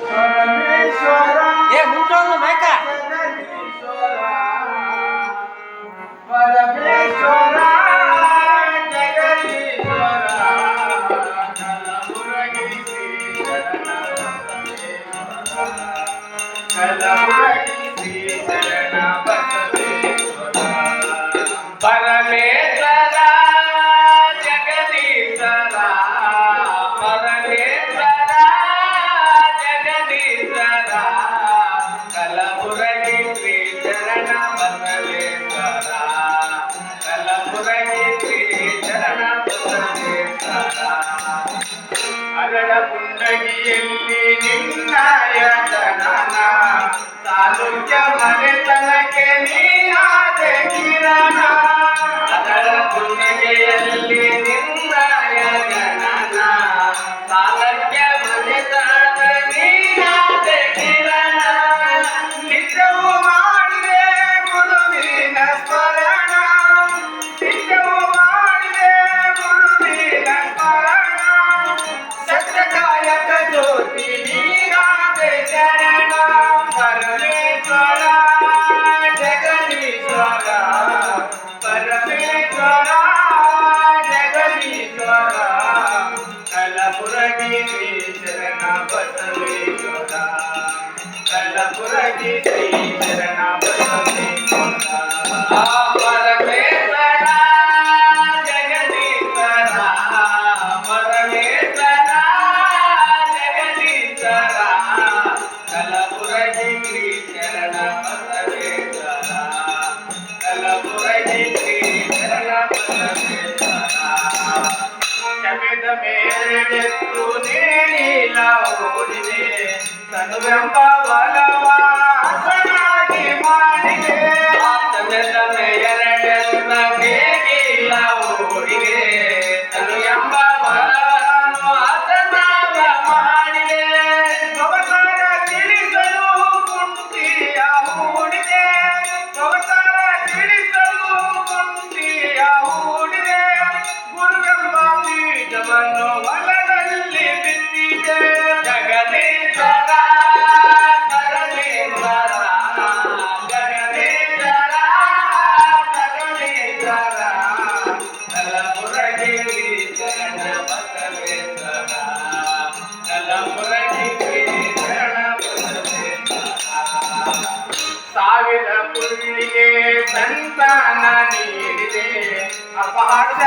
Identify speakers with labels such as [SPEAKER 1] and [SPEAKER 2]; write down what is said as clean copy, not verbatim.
[SPEAKER 1] ಪರಮೇಶ್ವರ
[SPEAKER 2] ಮುಂಚೆ ಬೇಕ
[SPEAKER 1] ಪರಮೇಶ್ವರ ಜಗದೀಶ್ವರ ಕಲಬುರಗಿ ಶ್ರೀ ಶರಣ ಕಲಬುರಗಿ ಶ್ರೀ ಶರಣ ಬಸವೇಶ್ವರ ಪರಮೇಶ್ವರ ಜಗದೀಶ್ವರ ಪರಮೇಶ್ವರ ಜಗದೀಶ್ವರ ಕಲಬುರಗಿ ಶ್ರೀ ಶರಣ ಬಸವೇಶ್ವರ ಕಲಬುರಗಿ ಶ್ರೀ ಶರಣ ಬಸವೇಶ್ವರ ಅರಳ ಪುಂಡಗಿಯಲ್ಲಿ ನಿನ್ನಯ ಜನನ ತಾಲೂಕ್ಯ ಮನೆತನಕ್ಕೆ ನೀನಾದ ಕಿರಣ ಅರಳ ಪುಂಡಗಿಯಲ್ಲಿ ನಿನ್ನಯ ಜನನ ತಾಲೂಕ್ಯ ಮನೆತನಕ್ಕೆ ನೀನಾದ ಕಿರಣ ನಿತ್ಯವೂ ಮಾಡಿದೆ ಗುರುವಿನ ಸ್ಮರಣ ನಿತ್ಯವೂ ಮಾಡಿದೆ ಗುರುವಿನ ಸ್ಮರಣ ಸತ್ಯಕಾಯಕ ಜ್ಯೋತಿ ನೀನಾದ ಶರಣ ಪರಮೇಶ್ವರ ಜಗದೀಶ್ವರ ಪರಮೇಶ್ವರ ಜಗದೀಶ್ವರ ಕಲಬುರಗಿ ಶ್ರೀ ಶರಣ ಬಸವೇಶ್ವರ ಕಲಬುರಗಿ ಶ್ರೀ ಶರಣ ಬಸವೇಶ್ವರ ಪರಮೇಶ್ವರ ಜಗದೀಶ್ವರ ಪರಮೇಶ್ವರ ಜಗದೀಶ್ವರ ಕಲಬುರಗಿ ಶ್ರೀ ಶರಣ ಬಸವೇಶ್ವರ ಕಲಬುರಗಿ ಶ್ರೀ ಶರಣ ಬಸವೇಶ್ವರ ಶಮೆದ ಮೇಲೆತ್ತು ನೀಲ ಓಡಿದೆ ತನುವೆಂಬ ಬಲವಾಸನಾಗಿ ಮಾಡಿದೆ ಶಮೆದ ಮೇಲೆತ್ತ ನೀಲ ಓಡಿದೆ ತನು ಎಂಬ ಬಲವಾಸನಾಗ ಮಾಡಿದೆ ಅವತಾರ ತಿಳಿಸಲು ಕುಂತಿಯ ಹೂಡಿದೆ ಅವತಾರ ತಿಳಿಸಲು ಕುಂತಿಯ ಹೂಡಿದೆ ಗುರುವೆಂಬ ಬೀಜವನ್ನು ಹೊಲದಲ್ಲಿ ಬಿತ್ತಿದೆ ಜಗದೀಶ್ವರ ಪರಮೇಶ್ವರ ಜಗದೀಶ್ವರ ಪರಮೇಶ್ವರ ಕಲಬುರಗಿ ಶ್ರೀ ಶರಣ ಬಸವೇಶ್ವರ ಕಲಬುರಗಿ ಶ್ರೀ ಶರಣ ಬಸವೇಶ್ವರ ಸಾವಿರ ಪುಳ್ಳಿಗೆ ಸಂತಾನ ನೀಡಿದೆ ಅಪಹಾರ